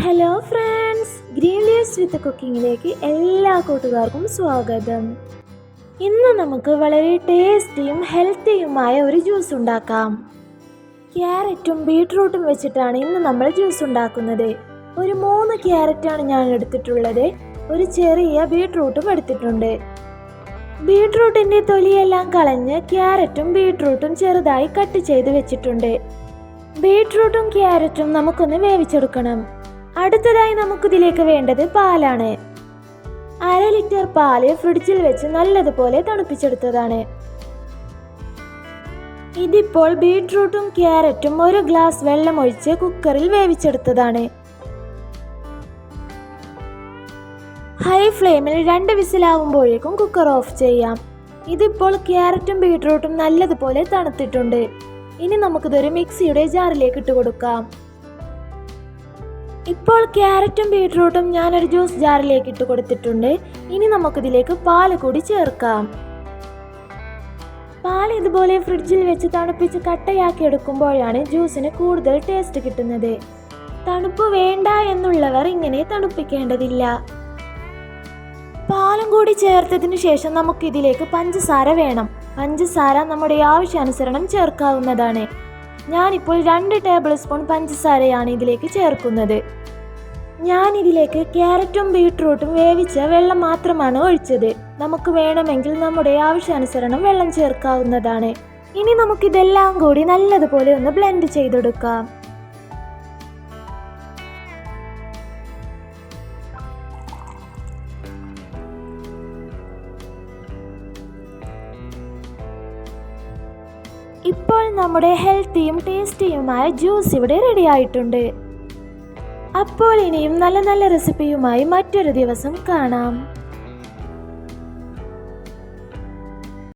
Hello friends, green leaves വിത്ത് കുക്കിങ്ങിലേക്ക് എല്ലാ കൂട്ടുകാർക്കും സ്വാഗതം. ഇന്ന് നമുക്ക് വളരെ ടേസ്റ്റിയും ഹെൽത്തിയുമായ ഒരു ജ്യൂസ് ഉണ്ടാക്കാം. ക്യാരറ്റും ബീട്രൂട്ടും വെച്ചിട്ടാണ് ഇന്ന് നമ്മൾ ജ്യൂസ് ഉണ്ടാക്കുന്നത്. ഒരു 3 ക്യാരറ്റാണ് ഞാൻ എടുത്തിട്ടുള്ളത്. ഒരു ചെറിയ ബീട്രൂട്ടും എടുത്തിട്ടുണ്ട്. ബീട്രൂട്ടിൻ്റെ തൊലിയെല്ലാം കളഞ്ഞ് ക്യാരറ്റും ബീട്രൂട്ടും ചെറുതായി കട്ട് ചെയ്ത് വെച്ചിട്ടുണ്ട്. ബീട്രൂട്ടും ക്യാരറ്റും നമുക്കൊന്ന് വേവിച്ചെടുക്കണം. അടുത്തതായി നമുക്കിതിലേക്ക് വേണ്ടത് പാലാണ്. 1/2 ലിറ്റർ പാല് ഫ്രിഡ്ജിൽ വെച്ച് നല്ലതുപോലെ തണുപ്പിച്ചെടുത്തതാണ്. ഇതിപ്പോൾ ബീട്രൂട്ടും ക്യാരറ്റും 1 ഗ്ലാസ് വെള്ളം ഒഴിച്ച് കുക്കറിൽ വേവിച്ചെടുത്തതാണ്. ഹൈ ഫ്ലെയിമിൽ 2 വിസിലാവുമ്പോഴേക്കും കുക്കർ ഓഫ് ചെയ്യാം. ഇതിപ്പോൾ ക്യാരറ്റും ബീട്രൂട്ടും നല്ലതുപോലെ തണുത്തിട്ടുണ്ട്. ഇനി നമുക്കിതൊരു മിക്സിയുടെ ജാറിലേക്ക് ഇട്ട് കൊടുക്കാം. ഇപ്പോൾ ക്യാരറ്റും ബീട്രൂട്ടും ഞാനൊരു ജ്യൂസ് ജാറിലേക്ക് ഇട്ട് കൊടുത്തിട്ടുണ്ട്. ഇനി നമുക്കിതിലേക്ക് പാല് കൂടി ചേർക്കാം. പാൽ ഇതുപോലെ ഫ്രിഡ്ജിൽ വെച്ച് തണുപ്പിച്ച് കട്ടയാക്കി എടുക്കുമ്പോഴാണ് ജ്യൂസിന് കൂടുതൽ ടേസ്റ്റ് കിട്ടുന്നത്. തണുപ്പ് വേണ്ട എന്നുള്ളവർ ഇങ്ങനെ തണുപ്പിക്കേണ്ടതില്ല. പാലും കൂടി ചേർത്തതിനു ശേഷം നമുക്കിതിലേക്ക് പഞ്ചസാര വേണം. പഞ്ചസാര നമ്മുടെ ആവശ്യാനുസരണം ചേർക്കാവുന്നതാണ്. ഞാനിപ്പോൾ 2 ടേബിൾ സ്പൂൺ പഞ്ചസാരയാണ് ഇതിലേക്ക് ചേർക്കുന്നത്. ഞാനിതിലേക്ക് ക്യാരറ്റും ബീട്രൂട്ടും വേവിച്ച വെള്ളം മാത്രമാണ് ഒഴിച്ചത്. നമുക്ക് വേണമെങ്കിൽ നമ്മുടെ ആവശ്യാനുസരണം വെള്ളം ചേർക്കാവുന്നതാണ്. ഇനി നമുക്കിതെല്ലാം കൂടി നല്ലതുപോലെ ഒന്ന് ബ്ലെൻഡ് ചെയ്തെടുക്കാം. ഇപ്പോൾ നമ്മുടെ ഹെൽത്തിയും ടേസ്റ്റിയുമായ ജ്യൂസ് ഇവിടെ റെഡി ആയിട്ടുണ്ട്. അപ്പോൾ ഇനിയും നല്ല നല്ല റെസിപ്പിയുമായി മറ്റൊരു ദിവസം കാണാം.